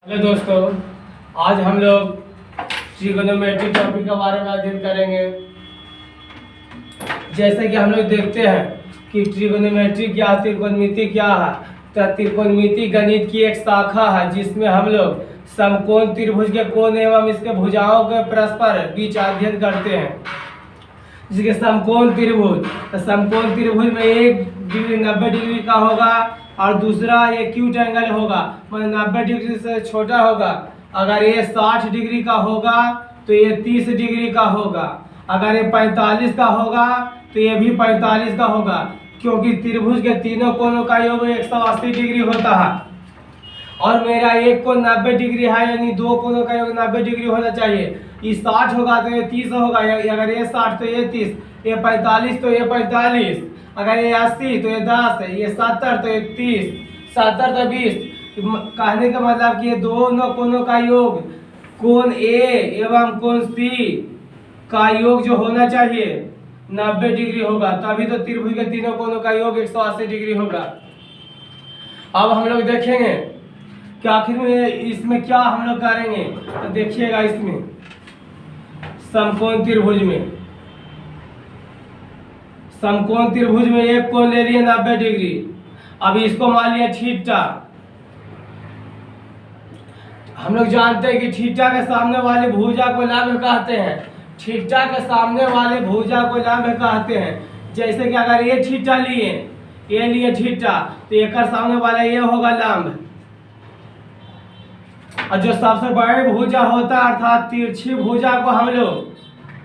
Hello दोस्तों, आज हम लोग ट्रिगोनोमेट्री टॉपिक के बारे में अध्ययन करेंगे। जैसे कि हम लोग देखते हैं कि ट्रिगोनोमेट्री क्या, त्रिकोणमिति क्या है। तो त्रिकोणमिति गणित की एक शाखा है जिसमें हम लोग समकोण त्रिभुज के कोण एवं इसके भुजाओं के परस्पर बीच अध्ययन करते हैं। जिसके समकोण त्रिभुज, तो समकोण त्रिभुज में एक डिग्री 90 डिग्री का होगा और दूसरा ये एक्यूट एंगल होगा, मतलब 90 डिग्री से छोटा होगा। अगर ये 60 डिग्री का होगा तो ये 30 डिग्री का होगा। अगर ये 45 का होगा तो ये भी 45 का होगा, क्योंकि त्रिभुज के तीनों कोणों का योग 180 डिग्री होता है। और मेरा एक कोण 90 डिग्री है, यानी दो कोणों का योग 90 डिग्री होना चाहिए। ये 60 होगा तो ये 30 होगा, अगर ये 60 तो ये 30, ये 45 तो ये 45, अगर ये 80 तो ये 10, ये 70 तो ये 30, 70 तो 20। कहने का मतलब कि ये दोनों कोणों का योग, कोण ए एवं कोण सी का योग जो होना चाहिए 90 डिग्री होगा, तभी तो त्रिभुज के तीनों कोणों का योग 180 डिग्री होगा। अब हम लोग देखेंगे कि आखिर में इसमें क्या हम लोग करेंगे। तो देखिएगा, इसमें समकोण त्रिभुज में एक कोण ले लिए 90 डिग्री। अब इसको मान लिया थीटा। हम लोग जानते हैं कि थीटा के सामने वाले भुजा को लंब कहते हैं। थीटा के सामने वाले भुजा को लंब कहते हैं। जैसे कि अगर ये थीटा लिए, ये लिए थीटा, तो एक सामने वाला ये होगा लंब। और जो सबसे बड़ी भुजा होता है अर्थात तिरछी भुजा को हम लोग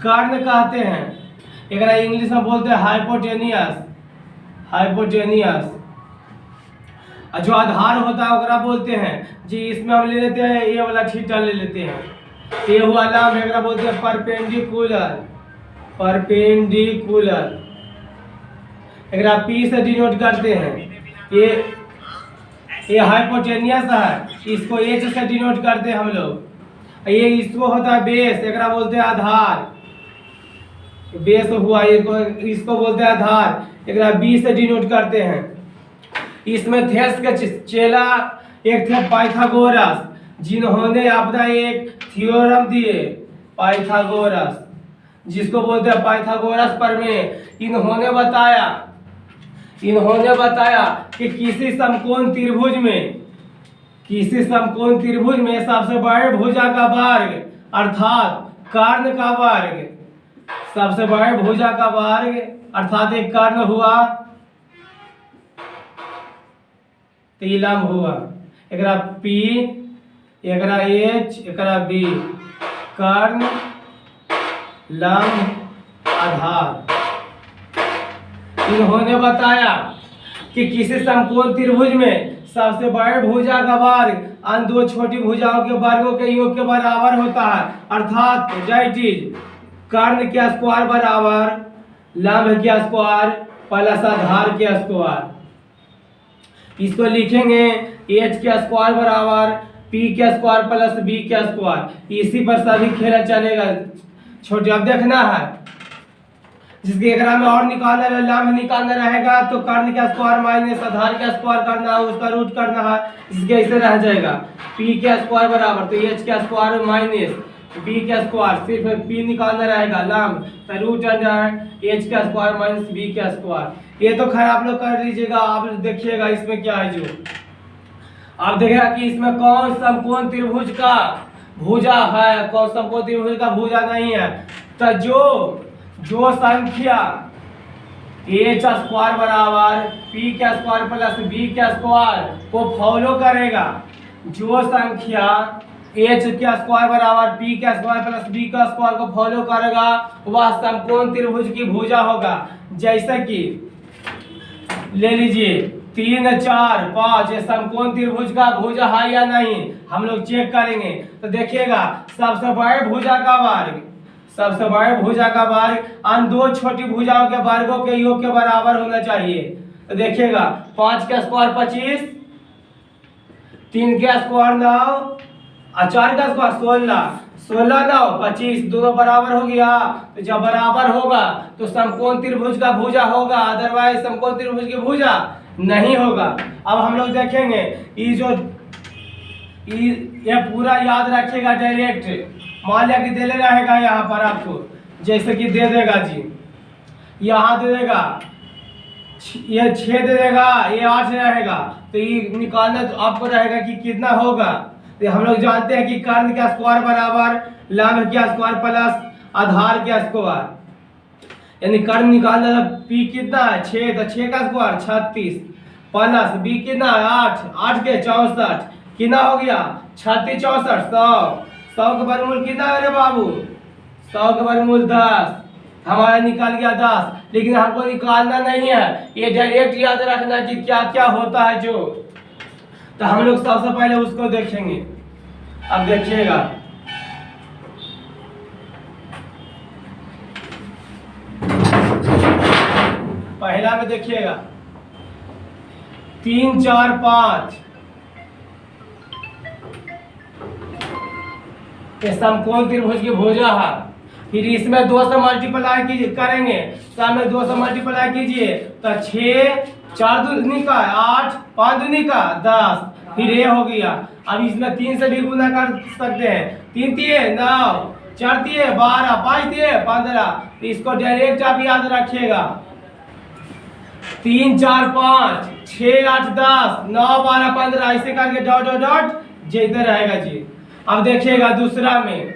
कर्ण कहते हैं। एक इंग्लिश में बोलते हैं हाइपोटेनियस। और जो आधार होता है ओकरा बोलते हैं जी, इसमें हम ले लेते हैं ये वाला थीटा ले लेते हैं, ये हुआ लंब, एकरा बोलते हैं परपेंडिकुलर। एकरा पी से डिनोट करते हैं। ये हाइपोटेनियस है, इसको एच से डिनोट करते हैं हम लोग। ये इसको होता है बेस, एकरा बोलते हैं आधार। बेस हुआ, इसको बोलते हैं आधार, एकरा बी से डिनोट करते हैं। इसमें थेस के चेला एक थे पाइथागोरस, जिन्होंने अपना एक थ्योरम दिए पाइथागोरस, जिसको बोलते हैं पाइथागोरस प्रमेय। इन्होंने बताया कि किसी समकोण त्रिभुज में सबसे बड़े भुजा का वर्ग अर्थात कर्ण का वर्ग, सबसे बड़े भुजा का वर्ग अर्थात एक कर्ण हुआ, तो ये लंब हुआ। एकरा P, एकरा H, एकरा B, कर्ण, लंब, आधार। इन्होंने बताया कि किसी समकोण त्रिभुज में सबसे बड़े भुजा का वर्ग अन्य दो छोटी भुजाओं के वर्गों के योग के बराबर होता है, अर्थात दैट इज कर्ण के स्क्वायर बराबर लंब के स्क्वायर प्लस आधार के स्क्वायर। इसको लिखेंगे h के स्क्वायर बराबर p के स्क्वायर प्लस b के स्क्वायर। इसी पर सभी खेला चलेगा छोटे। अब देखना है जिसके एकरा में और निकालना है, लंब निकालना रहेगा तो कर्ण का स्क्वायर माइनस आधार का स्क्वायर करना है, उसका रूट करना है, इसके ऐसे रह जाएगा p के स्क्वायर बराबर तो h का स्क्वायर माइनस b का स्क्वायर, सिर्फ p निकालना रहेगा लंब, तो रूट अंडर h का स्क्वायर माइनस b का स्क्वायर। ये तो खैर आप लोग कर लीजिएगा। आप देखिएगा इसमें क्या है, जो आप देखिएगा कि इसमें कौन समकोण त्रिभुज का भुजा है, कौन समकोण त्रिभुज का भुजा नहीं है। तो जो संख्या h स्क्वायर बराबर p का स्क्वायर प्लस b का स्क्वायर को फॉलो करेगा, जो संख्या h का स्क्वायर बराबर p का स्क्वायर प्लस b का स्क्वायर को फॉलो करेगा, वह समकोण त्रिभुज की भुजा होगा। जैसे कि ले लीजिए 3, 4, 5, ये समकोण त्रिभुज का भुजा है या नहीं, हम लोग चेक करेंगे। तो देखिएगा सबसे बड़े भुजा का वर्ग अन्य दो छोटी भुजाओं के वर्गों के योग के बराबर होना चाहिए। तो देखिएगा 5 का स्क्वायर 25, 3 का स्क्वायर 9 और 4 का स्क्वायर 16, 16, 9, 25 दोनों बराबर हो गया। तो जब बराबर होगा तो समकोण त्रिभुज का भुजा होगा, अदरवाइज समकोण त्रिभुज की भुजा नहीं होगा। अब हम लोग देखेंगे ये पूरा याद रखिएगा डायरेक्ट। मान लिया कि दे ले रहेगा यहाँ पर आपको, जैसे कि दे देगा जी, यहाँ दे देगा ये 6 दे देगा, ये 8 रहेगा, तो ये निकालना तो आपको रहेगा कि कितना होगा। तो हम लोग जानते हैं कि कर्ण का स्क्वायर बराबर लंब का स्क्वायर प्लस आधार का स्क्वायर, यानी कर्ण निकालना था। पी कितना है 6, तो 6 का स्क्वायर 36 प्लस बी कितना है 8, 8 के 64, कितना हो गया 36 64 100, 100 का वर्गमूल कितना है रे बाबू, 100 का वर्गमूल 10, हमारा निकल गया 10। लेकिन हमको निकालना नहीं है, ये डायरेक्ट याद रखना कि क्या क्या होता है जो। तो हम लोग सबसे पहले उसको देखेंगे। अब देखिएगा, पहला में देखिएगा 3 4 5, ये समकोण त्रिभुज की भुजा है। फिर इसमें 2 से मल्टीप्लाई कीजिए, करेंगे सामने 2 से मल्टीप्लाई कीजिए तो 6 4 दूनी का 8 5 दूनी का 10, फिर ये हो गया। अब इसमें 3 से भी गुना कर सकते हैं, 3 तिये 9, 4 तिये 12, 5 तिये 15। तो इसको डायरेक्ट आप याद रखिएगा 3 4 5 6 8 10 9 12 15, ऐसे करके डॉट डॉट डॉट जेते रहेगा जी। अब देखिएगा दूसरा में,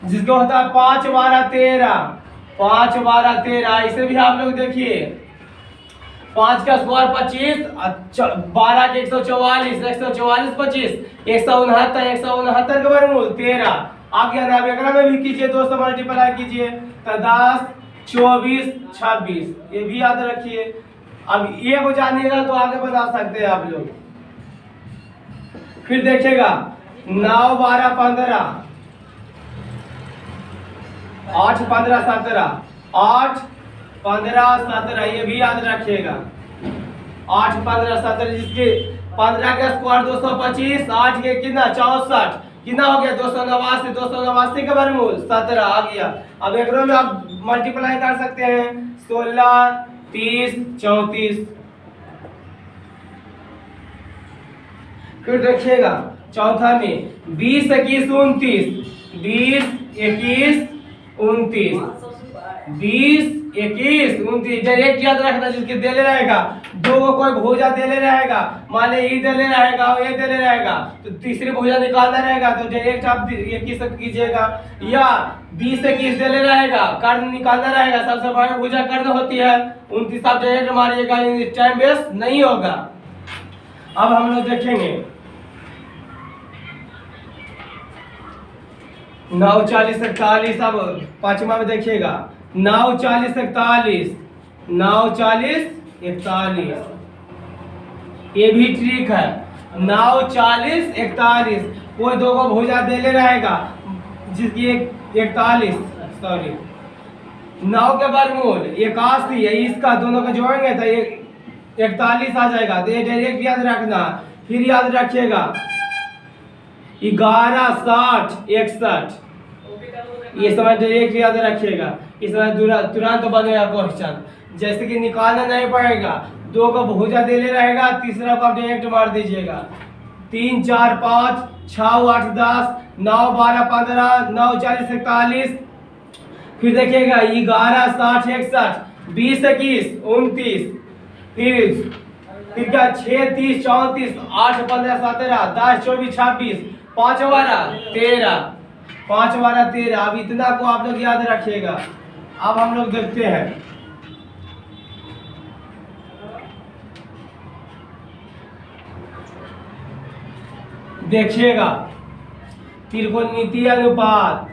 जिसको होता है 5 12 13, 5 12 13, इसे भी आप लोग देखिए 5 का स्क्वायर 25, 12 के 144, 144 25, 169, 169 का वर्गमूल 13। आप क्या नाम एकरा में भी कीजिए, 2 से मल्टीप्लाई कीजिए तो 10 24 26, ये भी याद रखिए। अब ये को जानिएगा तो आगे बता सकते हैं आप लोग। फिर देखिएगा 9 12 15, 8 15 17, 8 15 17, ये भी याद रखिएगा 8 15 17, जिसके 15 का स्क्वायर 225, 8 के कितना 64, कितना हो गया 289, 289 का वर्गमूल 17 आ गया। अब एक में आप मल्टीप्लाई कर सकते हैं 16 30 34। फिर देखिएगा चौथा में 20 21 29, 20 21 29, 20 21 29, डायरेक्ट याद रखना। जिसके देले रहेगा, दो को कोई भुजा देले रहेगा, मान ले ये देले रहेगा और ये देले रहेगा, तो तीसरी भुजा निकालना रहेगा तो डायरेक्ट आप 21 कीजिएगा। या 20 21 देले रहेगा, कर्ण निकालना रहेगा, सबसे बड़ी भुजा कर्ण होती है 29, आप डायरेक्ट मारिएगा, टाइम वेस्ट नहीं होगा। अब हम लोग देखेंगे 9 40 41, अब पांचवा में देखिएगा 9 40 41, 9 40 41, ये भी ट्रिक है। 9 40 41, कोई दो को भुजा देले रहेगा, जिसकी 41, सॉरी 9 के वर्गमूल 81 है, इसका दोनों का जोड़ेंगे तो ये 41 आ जाएगा। तो ये डायरेक्ट याद रखना। फिर याद रखिएगा 11 60 61, ये समय डायरेक्ट याद रखिएगा। इसमें तुरंत बनेगा क्वेश्चन, जैसे कि निकालना नहीं पड़ेगा, दो का भुजा देले रहेगा, तीसरा को आप डायरेक्ट मार दीजिएगा। 3 4 5 6 8 10 9 12 15 9 40 41, फिर देखिएगा 11 60 61, 20 21 29, फिर क्या 6 30 34, 8 15 17 10 24 26, 5 12 13, 5 12 13। अब इतना को आप लोग याद रखिएगा। अब हम लोग देखते हैं देखिएगा त्रिकोणमितीय अनुपात,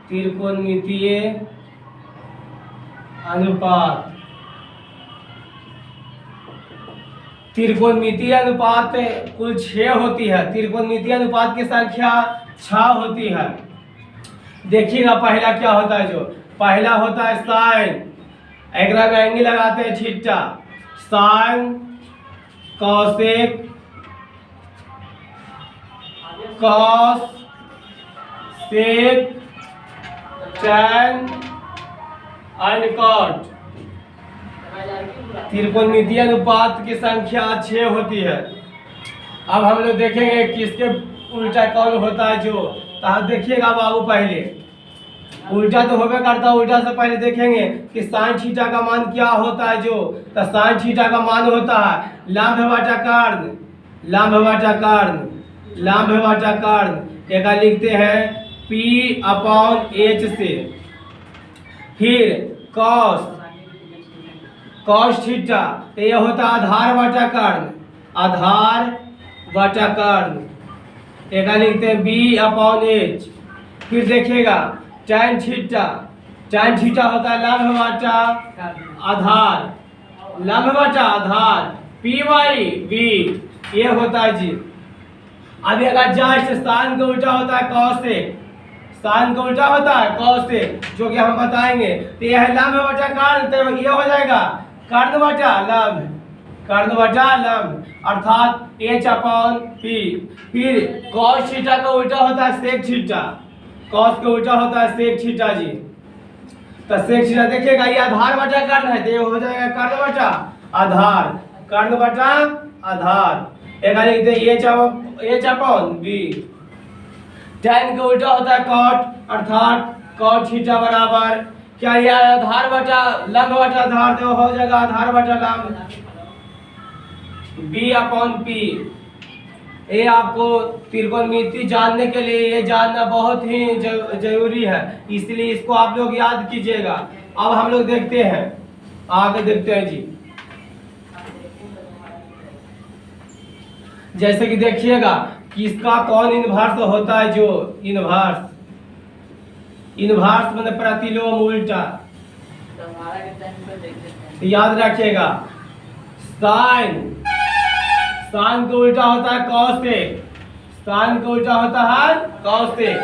त्रिकोणमितीय अनुपात, त्रिकोणमितीय अनुपात कुल 6 होती है। त्रिकोणमितीय अनुपात की संख्या 6 होती है। देखिएगा पहला क्या होता है, जो पहला होता है साइन, एकरा में एंगल लगाते हैं theta, sine cosec cos sec tan and cot. त्रिकोणमितीय अनुपात की संख्या 6 होती है। अब हम लोग देखेंगे किसके उल्टा कौन होता है जो। तो देखिएगा बाबू, पहले उल्टा तो होबे करता है। उल्टा से पहले देखेंगे कि साइन थीटा का मान क्या होता है जो। तो साइन थीटा का मान होता है लंब बटा कर्ण, लंब बटा कर्ण, लंब बटा कर्ण। एक लिखते हैं P अपॉन H से, फिर cos, cos थीटा, तो ये होता है आधार बटा कर्ण, आधार बटा कर्ण। एक लिखते हैं B अपॉन H। फिर देखिएगा tan थीटा, tan थीटा होता है लंब बटा आधार, लंब बटा आधार, P बाई B, ये होता है जी। अभी अगर जस्ट साइन का उल्टा होता है cosec, साइन का उल्टा होता है cosec, जो कि हम बताएंगे। तो यह है लंब बटा कर्ण, तो ये हो जाएगा कर्ण बटा लंब, कर्ण बटा लंब, अर्थात H अपॉन P। फिर cos थीटा का उल्टा होता है sec थीटा, cos का उल्टा होता है sec थीटा जी। तो sec थीटा देखिएगा ये आधार बटा कर्ण है, तो ये हो जाएगा कर्ण बटा आधार, कर्ण बटा आधार। एक लिखते हैं H अपॉन B। tan का उल्टा होता है cot, अर्थात cot थीटा बराबर क्या, ये आधार बटा लंब बटा आधार, तो हो जाएगा आधार बटा लंब, B अपॉन P। ये आपको त्रिकोणमिति जानने के लिए ये जानना बहुत ही जरूरी है, इसलिए इसको आप लोग याद कीजिएगा। अब हम लोग देखते हैं, आगे देखते हैं जी। जैसे कि देखिएगा किसका कौन इन्वर्स होता है जो। इन्वर्स, इन्वर्स मतलब प्रतिलोम उल्टा। याद रखिएगा साइन, साइन का उल्टा होता है कॉसेक, साइन का उल्टा होता है कॉसेक।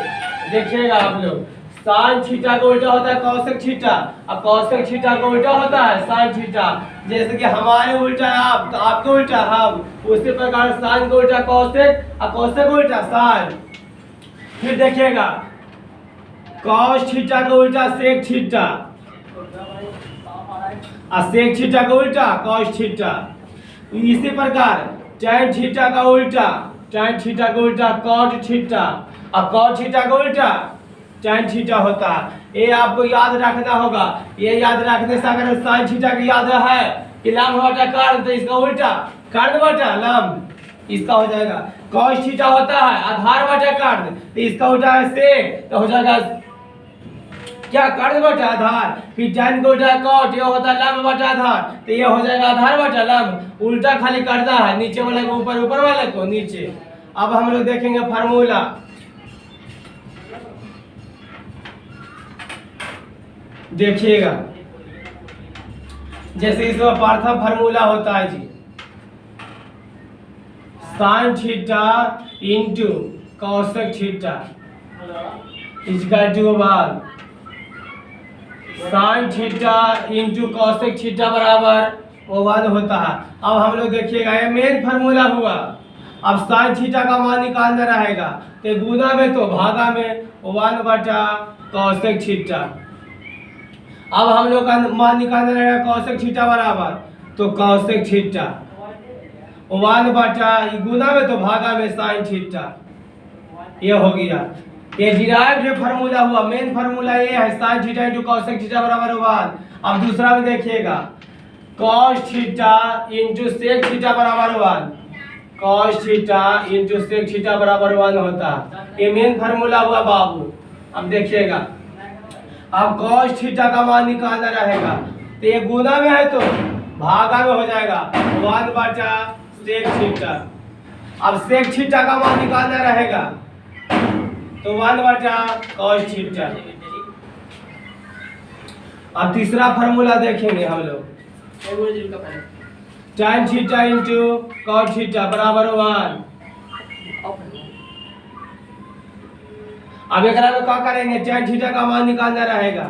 देखिएगा आप लोग साइन थीटा का उल्टा होता है कॉसेक थीटा, और कॉसेक थीटा का उल्टा होता है साइन थीटा। जैसे कि हमारे उल्टा है आप, तो आपका उल्टा हम, उसी प्रकार साइन का उल्टा कॉसेक और कॉसेक उल्टा साइन। फिर देखिएगा कॉस थीटा का उल्टा सेक थीटा, और सेक थीटा का उल्टा कॉस थीटा। इसी प्रकार tan थीटा का उल्टा, tan थीटा का उल्टा cot थीटा, और cot थीटा का उल्टा tan थीटा होता है। ये आपको याद रखना होगा। ये याद रखने से अगर sin थीटा की याद है कि लंब बटा कर्ण, तो इसका उल्टा कर्ण बटा लंब, इसका हो जाएगा। cos थीटा होता है आधार बटा कर्ण, तो इसका उल्टा है sec, तो हो जाएगा क्या, कर्ण बटा आधार। फिर tan का उल्टा cot, ये होता है लंब बटा आधार, तो ये हो जाएगा आधार बटा लंब। उल्टा खाली करता है, नीचे वाले को ऊपर, ऊपर वाले को नीचे। अब हम लोग देखेंगे फार्मूला। देखिएगा जैसे इसमें पार्थव फार्मूला होता है जी, sine theta into cosec theta equal to one, sine theta into cosec theta बराबर वन होता है। अब हम लोग देखिएगा ये मेन फार्मूला हुआ। अब साइन थीटा का मान निकालना रहेगा, तो गुना में तो भागा में, वन बटा कॉसेक थीटा। अब हम लोग का मान निकालना रहेगा कॉसेक थीटा बराबर, तो कॉसेक थीटा वन बटा गुना में तो भागा में साइन थीटा, ये हो गया। ये डिराइव्ड फार्मूला हुआ। मेन फार्मूला ये है sine theta into cosec theta बराबर वन। अब दूसरा में देखिएगा cos theta into sec theta बराबर one, cos theta into sec theta बराबर वन होता है। ये मेन फार्मूला हुआ बाबू। अब देखिएगा अब cos थीटा का मान निकालना रहेगा, तो ये गुना में है तो भागा में हो जाएगा, वन बटा सेक थीटा। अब सेक थीटा का मान निकालना रहेगा, तो वन बटा cos थीटा। अब तीसरा फार्मूला देखेंगे हम लोग, tan theta into cot theta बराबर वन। अब एक में क्या करेंगे, tan थीटा का मान निकालना रहेगा,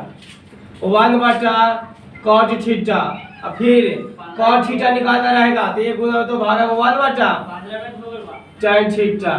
वन बटा cot थीटा, और फिर cot थीटा निकालना रहेगा, तो ये गुना तो भागा वन बटा tan थीटा।